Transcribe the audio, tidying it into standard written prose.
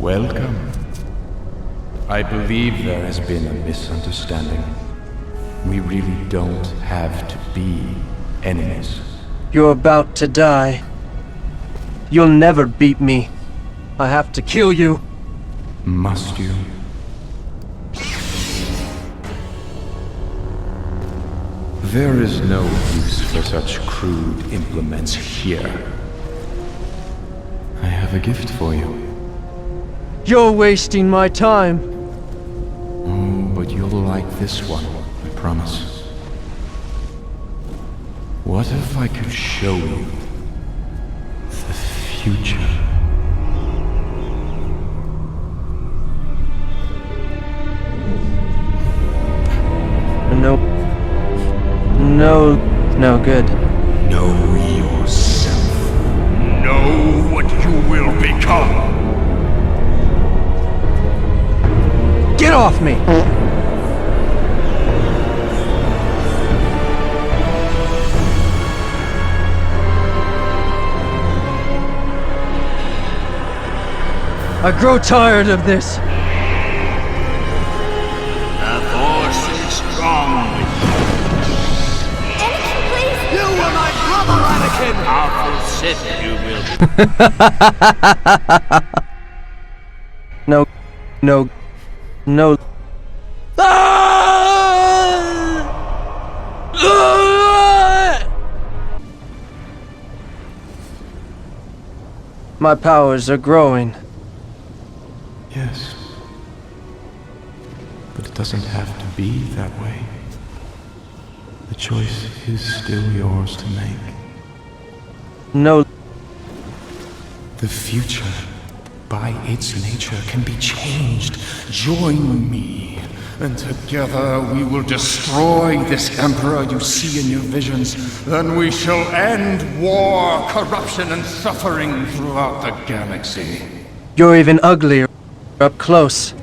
Welcome. I believe there has been a misunderstanding. We really don't have to be enemies. You're about to die. You'll never beat me. I have to kill you. Must you? There is no use for such crude implements here. I have a gift for you. You're wasting my time. Oh, but you'll like this one, I promise. What if I could show you the future? No good. Know yourself. Know what you will become. Get off me! I grow tired of this. The Force is strong with you. Anakin, please! You were my brother, Anakin! Powerful Sith you will be. No. My powers are growing. Yes. But it doesn't have to be that way. The choice is still yours to make. No. The future, by its nature, can be changed. Join me, and together we will destroy this Emperor you see in your visions. Then we shall end war, corruption, and suffering throughout the galaxy. You're even uglier up close.